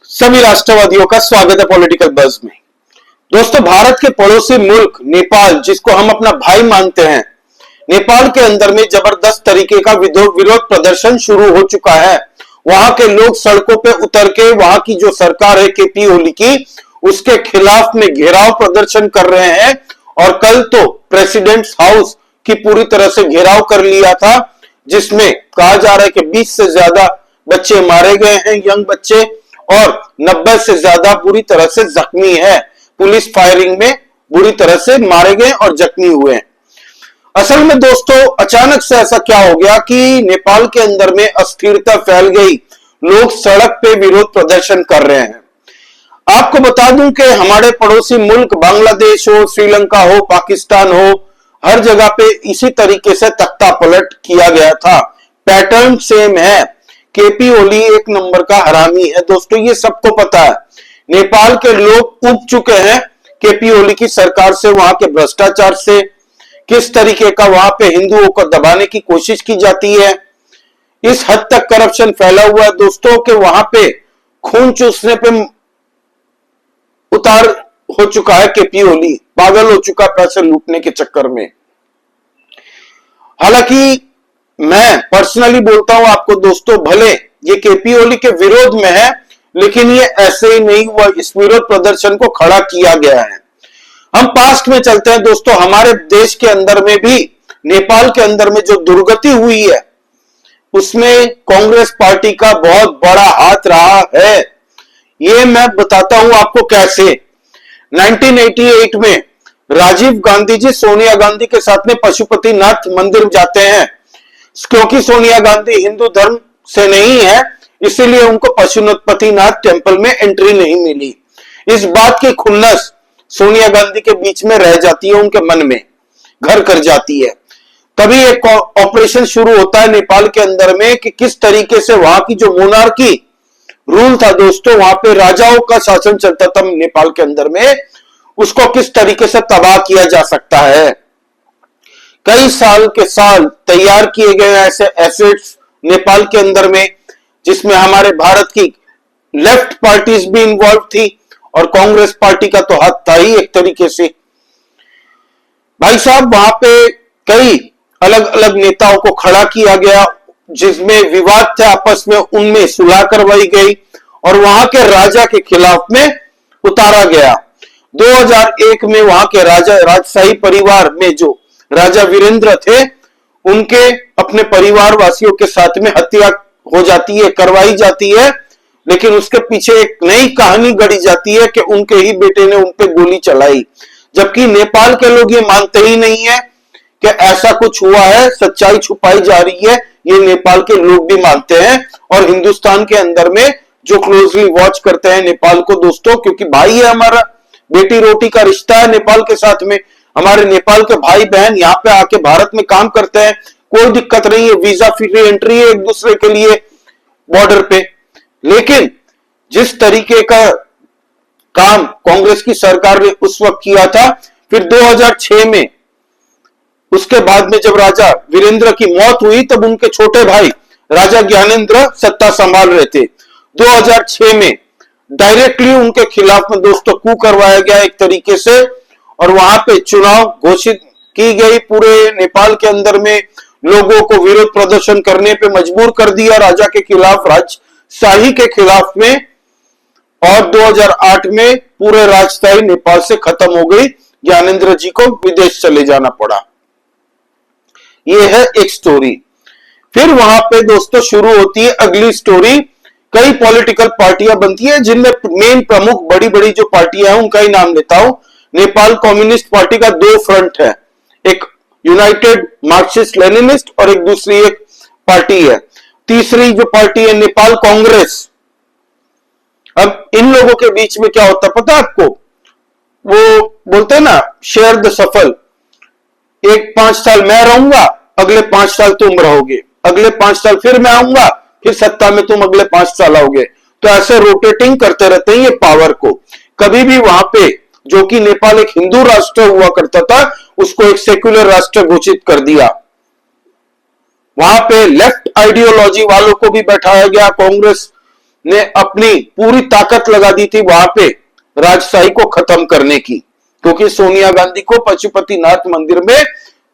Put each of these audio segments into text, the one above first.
सभी राष्ट्रवादियों का स्वागत है पॉलिटिकल बज़ में। दोस्तों, भारत के पड़ोसी मुल्क नेपाल, जिसको हम अपना भाई मानते हैं, नेपाल के अंदर में जबरदस्त तरीके का विरोध प्रदर्शन शुरू हो चुका है। वहां के लोग सड़कों पे उतर के वहां की जो सरकार है केपी ओली की, उसके खिलाफ में घेराव प्रदर्शन कर रहे हैं। और कल तो प्रेसिडेंट्स हाउस की पूरी तरह से घेराव कर लिया था, जिसमें कहा जा रहा है कि 20 से ज्यादा बच्चे मारे गए हैं, यंग बच्चे, और 90 से ज्यादा बुरी तरह से जख्मी है। पुलिस फायरिंग में बुरी तरह से मारे गए और जख्मी हुए हैं। असल में दोस्तों, अचानक से ऐसा क्या हो गया कि नेपाल के अंदर में अस्थिरता फैल गई, लोग सड़क पे विरोध प्रदर्शन कर रहे हैं। आपको बता दूं कि हमारे पड़ोसी मुल्क बांग्लादेश हो, श्रीलंका हो, पाकिस्तान हो, हर जगह पे इसी तरीके से तख्ता पलट किया गया था। पैटर्न सेम है। केपी ओली एक नंबर का हरामी है दोस्तों, ये सबको पता है। नेपाल के लोग उब चुके हैं केपी ओली की सरकार से, वहां के भ्रष्टाचार से, किस तरीके का वहां पे हिंदुओं को दबाने की कोशिश की जाती है। इस हद तक करप्शन फैला हुआ है दोस्तों कि वहां पे खून चूसने पे उतार हो चुका है केपी ओली, पागल हो चुका पैसे लूटने के चक्कर में। हालांकि मैं पर्सनली बोलता हूं आपको दोस्तों, भले ये केपी ओली के विरोध में है, लेकिन ये ऐसे ही नहीं हुआ, इस विरोध प्रदर्शन को खड़ा किया गया है। हम पास्ट में चलते हैं दोस्तों। हमारे देश के अंदर में भी, नेपाल के अंदर में जो दुर्गति हुई है, उसमें कांग्रेस पार्टी का बहुत बड़ा हाथ रहा है। ये मैं बताता हूं आपको कैसे। 1988 में राजीव गांधी जी सोनिया गांधी के साथ में पशुपतिनाथ मंदिर जाते हैं। क्योंकि सोनिया गांधी हिंदू धर्म से नहीं है, इसीलिए उनको पशुपतिनाथ टेंपल में एंट्री नहीं मिली। इस बात की खुन्नस सोनिया गांधी के बीच में रह जाती है, उनके मन में घर कर जाती है। तभी एक ऑपरेशन शुरू होता है नेपाल के अंदर में कि किस तरीके से वहां की जो मोनार्की रूल था दोस्तों, वहां पे राजाओं का शासन चलता था नेपाल के अंदर में, उसको किस तरीके से तबाह किया जा सकता है। कई साल के साल तैयार किए गए ऐसे एसेट्स नेपाल के अंदर में, जिसमें हमारे भारत की लेफ्ट पार्टीज भी इन्वॉल्व थी और कांग्रेस पार्टी का तो हाथ था ही एक तरीके से। भाई साहब, वहां पे कई अलग अलग नेताओं को खड़ा किया गया, जिसमें विवाद थे आपस में, उनमें सुलह करवाई गई और वहां के राजा के खिलाफ में उतारा गया। 2001 में वहां के राजा, राजशाही परिवार में जो राजा वीरेंद्र थे, उनके अपने परिवार वासियों के साथ में हत्या हो जाती है, करवाई जाती है। लेकिन उसके पीछे एक नई कहानी गढ़ी जाती है कि उनके ही बेटे ने उनपे गोली चलाई, जबकि नेपाल के लोग ये मानते ही नहीं है कि ऐसा कुछ हुआ है, सच्चाई छुपाई जा रही है। ये नेपाल के लोग भी मानते हैं और हिंदुस्तान के अंदर में जो क्लोजली वॉच करते हैं नेपाल को दोस्तों, क्योंकि भाई है हमारा, बेटी रोटी का रिश्ता है नेपाल के साथ में। हमारे नेपाल के भाई बहन यहाँ पे आके भारत में काम करते हैं, कोई दिक्कत नहीं है, वीजा फ्री एंट्री है एक दूसरे के लिए बॉर्डर पे। लेकिन जिस तरीके का काम कांग्रेस की सरकार ने उस वक्त किया था, फिर 2006 में, उसके बाद में जब राजा वीरेंद्र की मौत हुई, तब उनके छोटे भाई राजा ज्ञानेंद्र सत्ता संभाल रहे थे। 2006 में डायरेक्टली उनके खिलाफ में दोस्तों कू करवाया गया एक तरीके से, और वहां पे चुनाव घोषित की गई। पूरे नेपाल के अंदर में लोगों को विरोध प्रदर्शन करने पे मजबूर कर दिया राजा के खिलाफ, राजशाही के खिलाफ में। और 2008 में पूरे राजशाही नेपाल से खत्म हो गई, ज्ञानेंद्र जी को विदेश चले जाना पड़ा। यह है एक स्टोरी। फिर वहां पे दोस्तों शुरू होती है अगली स्टोरी। कई पॉलिटिकल पार्टियां बनती है, जिनमें मेन प्रमुख बड़ी बड़ी जो पार्टियां हैं उनका ही नाम लेता हूं। नेपाल कम्युनिस्ट पार्टी का दो फ्रंट है, एक यूनाइटेड मार्क्सिस्ट लेनिनिस्ट और एक दूसरी एक पार्टी है। तीसरी जो पार्टी है नेपाल कांग्रेस। अब इन लोगों के बीच में क्या होता पता है आपको? वो बोलते हैं ना, शेयर द सफल। एक 5 साल मैं रहूंगा, अगले 5 साल तुम रहोगे, अगले 5 साल फिर मैं आऊंगा, फिर सत्ता में तुम अगले 5 साल आओगे। तो ऐसे रोटेटिंग करते रहते हैं ये पावर को। कभी भी वहां पे, जो कि नेपाल एक हिंदू राष्ट्र हुआ करता था, उसको एक सेक्युलर राष्ट्र घोषित कर दिया। वहां पे लेफ्ट आइडियोलॉजी वालों को भी बैठाया गया, कांग्रेस ने अपनी पूरी ताकत लगा दी थी वहां पे राजशाही को खत्म करने की, क्योंकि सोनिया गांधी को पशुपतिनाथ मंदिर में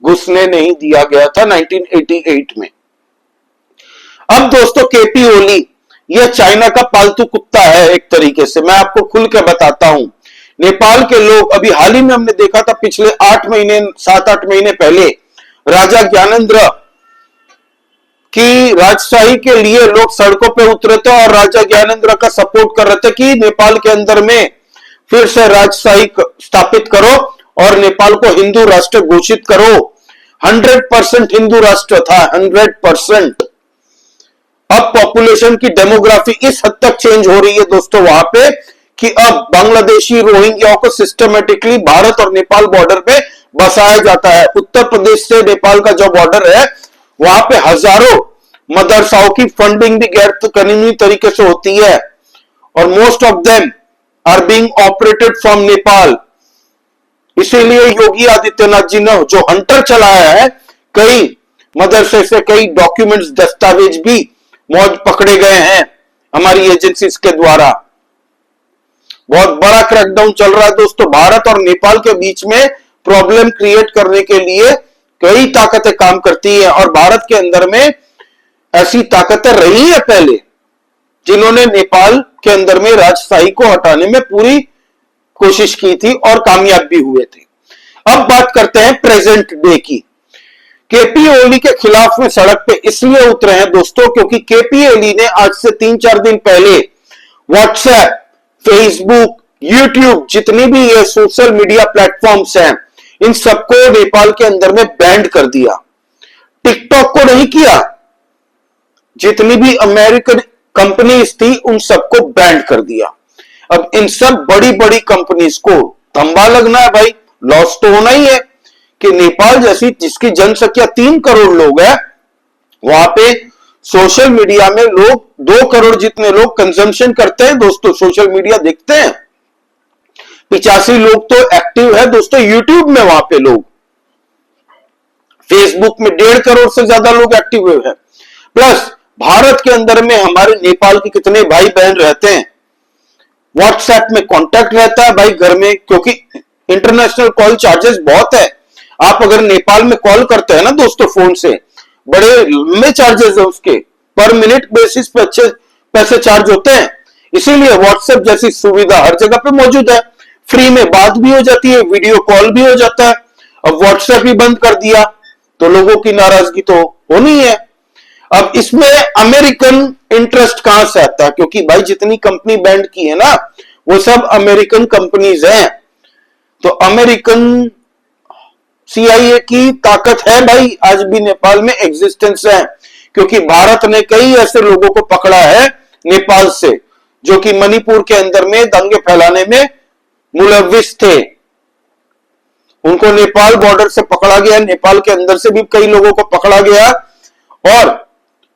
घुसने नहीं दिया गया था 1988 में। अब दोस्तों केपी ओली यह चाइना का पालतू कुत्ता है एक तरीके से, मैं आपको खुल के बताता हूं। नेपाल के लोग अभी हाल ही में हमने देखा था, पिछले 7-8 महीने पहले राजा ज्ञानेंद्र की राजशाही के लिए लोग सड़कों पे उतरे थे और राजा ज्ञानेंद्र का सपोर्ट कर रहे थे कि नेपाल के अंदर में फिर से राजशाही स्थापित करो और नेपाल को हिंदू राष्ट्र घोषित करो। 100% हिंदू राष्ट्र था, 100%। अब पॉपुलेशन की डेमोग्राफी इस हद तक चेंज हो रही है दोस्तों वहां पे कि अब बांग्लादेशी रोहिंग्याओं को सिस्टमेटिकली भारत और नेपाल बॉर्डर पे बसाया जाता है। उत्तर प्रदेश से नेपाल का जो बॉर्डर है वहां पे हजारों मदरसाओं की फंडिंग भी गैर कानूनी तरीके से होती है और most of them are being operated from Nepal. इसीलिए योगी आदित्यनाथ जी ने जो हंटर चलाया है, कई मदरसे से कई डॉक्यूमेंट्स दस्तावेज भी मौज पकड़े गए हैं हमारी एजेंसीज के द्वारा। बहुत बड़ा क्रैकडाउन चल रहा है दोस्तों। भारत और नेपाल के बीच में प्रॉब्लम क्रिएट करने के लिए कई ताकतें काम करती हैं और भारत के अंदर में ऐसी ताकतें रही है पहले जिन्होंने नेपाल के अंदर में राजशाही को हटाने में पूरी कोशिश की थी और कामयाब भी हुए थे। अब बात करते हैं प्रेजेंट डे की। केपी ओली के खिलाफ में सड़क पे इसलिए उतरे हैं दोस्तों क्योंकि केपी ओली ने आज से 3-4 दिन पहले व्हाट्सएप, फेसबुक, यूट्यूब, जितनी भी ये सोशल मीडिया प्लेटफॉर्म्स हैं, इन सबको नेपाल के अंदर में बैंड कर दिया। टिकटॉक को नहीं किया, जितनी भी अमेरिकन कंपनीज थी उन सबको बैंड कर दिया। अब इन सब बड़ी बड़ी कंपनीज को तंबा लगना है भाई, लॉस तो होना ही है कि नेपाल जैसी जिसकी जनसंख्या 3 करोड़ लोग है, वहां पे सोशल मीडिया में लोग 2 करोड़ जितने लोग कंजम्पशन करते हैं दोस्तों, सोशल मीडिया देखते हैं। 85 लोग तो एक्टिव है दोस्तों यूट्यूब में, वहां पे लोग फेसबुक में 1.5 करोड़ से ज्यादा लोग एक्टिव हुए हैं। प्लस भारत के अंदर में हमारे नेपाल के कितने भाई बहन रहते हैं, व्हाट्सएप में कांटेक्ट रहता है भाई घर में, क्योंकि इंटरनेशनल कॉल चार्जेस बहुत है। आप अगर नेपाल में कॉल करते हैं ना दोस्तों फोन से, बड़े लंबे चार्जेस है उसके, पर मिनट बेसिस पे अच्छे पैसे चार्ज होते हैं। इसीलिए व्हाट्सएप जैसी सुविधा हर जगह पे मौजूद है, फ्री में बात भी हो जाती है, वीडियो कॉल भी हो जाता है। अब व्हाट्सएप ही बंद कर दिया तो लोगों की नाराजगी तो होनी है। अब इसमें अमेरिकन इंटरेस्ट कहां से आता है, क्योंकि भाई जितनी कंपनी बैंड की है ना वो सब अमेरिकन कंपनीज हैं, तो अमेरिकन CIA की ताकत है भाई, आज भी नेपाल में एग्जिस्टेंस है, क्योंकि भारत ने कई ऐसे लोगों को पकड़ा है नेपाल से जो कि मणिपुर के अंदर में दंगे फैलाने में मुलविस थे। उनको नेपाल बॉर्डर से पकड़ा गया, नेपाल के अंदर से भी कई लोगों को पकड़ा गया और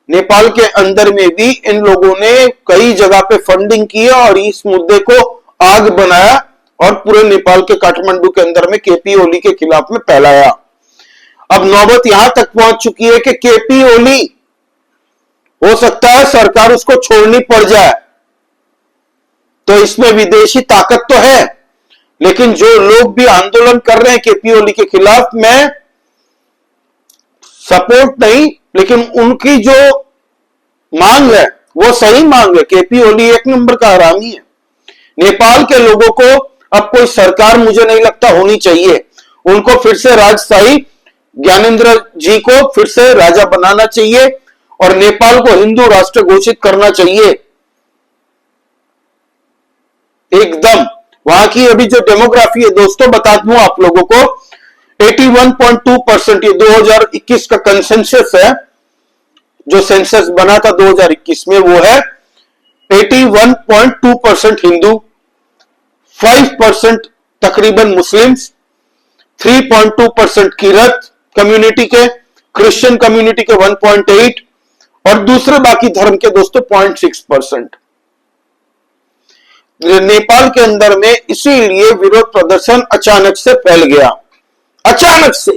नेपाल के अंदर में भी इन लोगों ने कई जगह पे फंडिंग की और इस मुद्दे को आग बनाया और पूरे नेपाल के काठमांडू के अंदर में केपी ओली के खिलाफ में फैलाया। अब नौबत यहां तक पहुंच चुकी है कि केपी ओली हो सकता है सरकार उसको छोड़नी पड़ जाए, तो इसमें विदेशी ताकत तो है, लेकिन जो लोग भी आंदोलन कर रहे हैं केपी ओली के खिलाफ, में सपोर्ट नहीं, लेकिन उनकी जो मांग है वो सही मांग है। केपी ओली 1 नंबर का हरामी है। नेपाल के लोगों को अब कोई सरकार मुझे नहीं लगता होनी चाहिए, उनको फिर से राजशाही ज्ञानेंद्र जी को फिर से राजा बनाना चाहिए और नेपाल को हिंदू राष्ट्र घोषित करना चाहिए एकदम। वहां की अभी जो डेमोग्राफी है दोस्तों बता दूं आप लोगों को, 81.2%, ये 2021 का कंसेंसस है, जो सेंसस बना था 2021 में, वो है 81.2% हिंदू, 5% तकरीबन मुस्लिम्स, 3.2% किरत कम्युनिटी के, क्रिश्चियन कम्युनिटी के 1.8 और दूसरे बाकी धर्म के दोस्तों 0.6%। नेपाल के अंदर में इसीलिए विरोध प्रदर्शन अचानक से फैल गया, अचानक से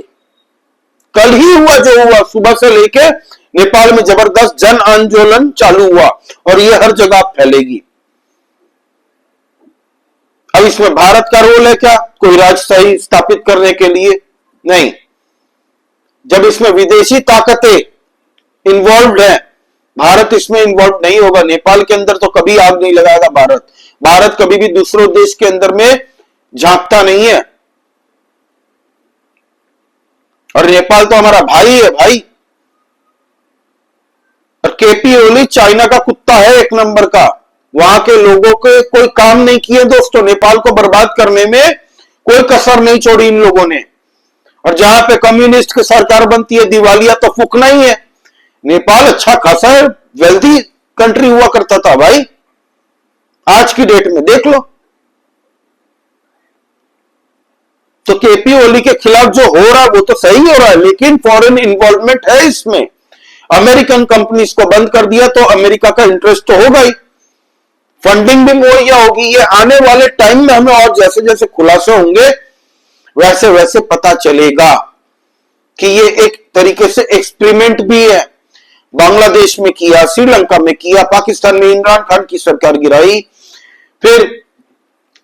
कल ही हुआ जो हुआ, सुबह से लेके नेपाल में जबरदस्त जन आंदोलन चालू हुआ और यह हर जगह फैलेगी। अब इसमें भारत का रोल है क्या कोई राजशाही स्थापित करने के लिए? नहीं। जब इसमें विदेशी ताकतें इन्वॉल्व है, भारत इसमें इन्वॉल्व नहीं होगा। नेपाल के अंदर तो कभी आग नहीं लगाएगा भारत। भारत कभी भी दूसरों देश के अंदर में झांकता नहीं है। और नेपाल तो हमारा भाई है भाई। और केपी ओली चाइना का कुत्ता है एक नंबर का। वहां के लोगों के कोई काम नहीं किए दोस्तों। नेपाल को बर्बाद करने में कोई कसर नहीं छोड़ी इन लोगों ने। और जहां पे कम्युनिस्ट की सरकार बनती है दिवालिया तो फूकना ही है। नेपाल अच्छा खासा वेल्थी कंट्री हुआ करता था भाई, आज की डेट में देख लो। तो केपी ओली के खिलाफ जो हो रहा है वो तो सही हो रहा है, लेकिन फॉरेन इन्वॉल्वमेंट है इसमें। अमेरिकन कंपनीज को बंद कर दिया तो अमेरिका का इंटरेस्ट तो होगा ही, फंडिंग भी मुहैया होगी। ये आने वाले टाइम में हमें और जैसे जैसे खुलासे होंगे वैसे वैसे पता चलेगा कि ये एक तरीके से एक्सपेरिमेंट भी है। बांग्लादेश में किया, श्रीलंका में किया, पाकिस्तान में इमरान खान की सरकार गिराई, फिर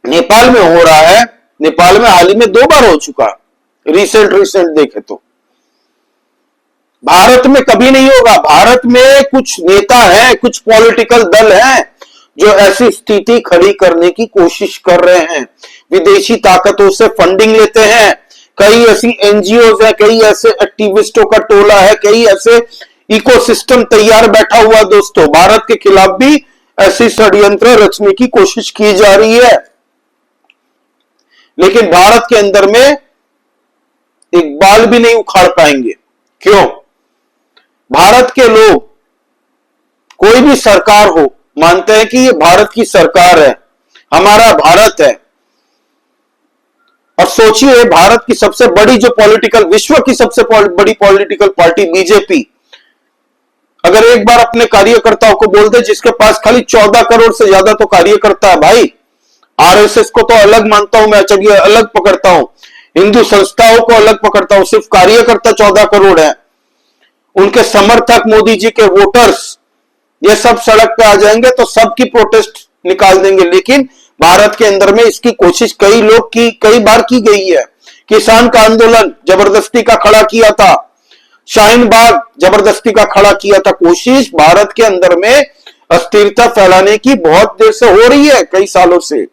नेपाल में हो रहा है। नेपाल में हाल ही में 2 बार हो चुका, रिसेंट देखे तो। भारत में कभी नहीं होगा। भारत में कुछ नेता हैं, कुछ पॉलिटिकल दल हैं जो ऐसी स्थिति खड़ी करने की कोशिश कर रहे हैं, विदेशी ताकतों से फंडिंग लेते हैं। कई ऐसी एनजीओ है, कई ऐसे एक्टिविस्टों का टोला है, कई ऐसे इकोसिस्टम तैयार बैठा हुआ दोस्तों। भारत के खिलाफ भी ऐसी षड्यंत्र रचने की कोशिश की जा रही है, लेकिन भारत के अंदर में एक बाल भी नहीं उखाड़ पाएंगे। क्यों? भारत के लोग, कोई भी सरकार हो, मानते हैं कि ये भारत की सरकार है, हमारा भारत है। और सोचिए, भारत की सबसे बड़ी जो पॉलिटिकल, विश्व की सबसे बड़ी पॉलिटिकल पार्टी बीजेपी, अगर एक बार अपने कार्यकर्ताओं को बोल दे, जिसके पास खाली 14 करोड़ से ज्यादा तो कार्यकर्ता है भाई। आरएसएस को तो अलग मानता हूं मैं, चलिए अलग पकड़ता हूं, हिंदू संस्थाओं को अलग पकड़ता हूं, सिर्फ कार्यकर्ता 14 करोड़ है। उनके समर्थक, मोदी जी के वोटर्स, ये सब सड़क पे आ जाएंगे तो सबकी प्रोटेस्ट निकाल देंगे। लेकिन भारत के अंदर में इसकी कोशिश कई बार की गई है। किसान का आंदोलन जबरदस्ती का खड़ा किया था, शाहीन बाग जबरदस्ती का खड़ा किया था। कोशिश भारत के अंदर में अस्थिरता फैलाने की बहुत देर से हो रही है, कई सालों से।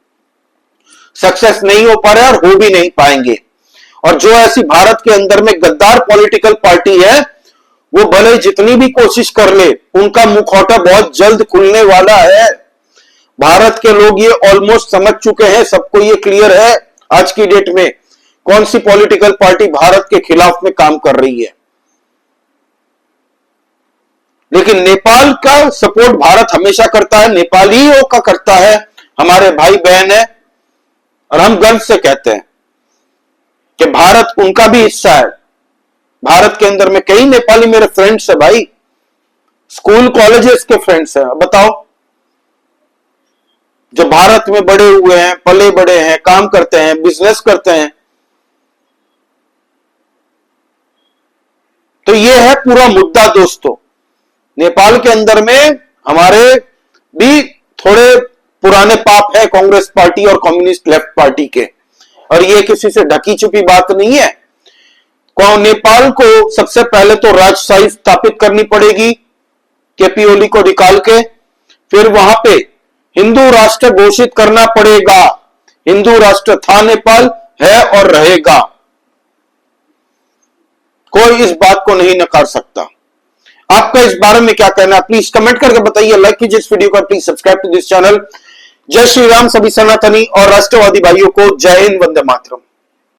सक्सेस नहीं हो पा रहा है और हो भी नहीं पाएंगे। और जो ऐसी भारत के अंदर में गद्दार पॉलिटिकल पार्टी है, वो भले जितनी भी कोशिश कर ले, उनका मुखौटा बहुत जल्द खुलने वाला है। भारत के लोग ये ऑलमोस्ट समझ चुके हैं, सबको ये क्लियर है आज की डेट में कौन सी पॉलिटिकल पार्टी भारत के खिलाफ में काम कर रही है। लेकिन नेपाल का सपोर्ट भारत हमेशा करता है, नेपालियों का करता है, हमारे भाई बहन है। और हम गर्व से कहते हैं कि भारत उनका भी हिस्सा है। भारत के अंदर में कई नेपाली मेरे फ्रेंड्स है भाई, स्कूल कॉलेजेस के फ्रेंड्स हैं। बताओ, जो भारत में बड़े हुए हैं, पले बड़े हैं, काम करते हैं, बिजनेस करते हैं। तो ये है पूरा मुद्दा दोस्तों। नेपाल के अंदर में हमारे भी थोड़े पुराने पाप है कांग्रेस पार्टी और कम्युनिस्ट लेफ्ट पार्टी के, और ये किसी से ढकी छुपी बात नहीं है। नेपाल को सबसे पहले तो राजशाही स्थापित करनी पड़ेगी, केपी ओली को निकाल के, फिर वहां पे हिंदू राष्ट्र घोषित करना पड़ेगा। हिंदू राष्ट्र था नेपाल, है और रहेगा, कोई इस बात को नहीं नकार सकता। आपका इस बारे में क्या कहना है प्लीज कमेंट करके बताइए। लाइक कीजिए इस वीडियो को, please subscribe to this channel. जय श्री राम। सभी सनातनी और राष्ट्रवादी भाइयों को जय हिंद, वंदे मातरम।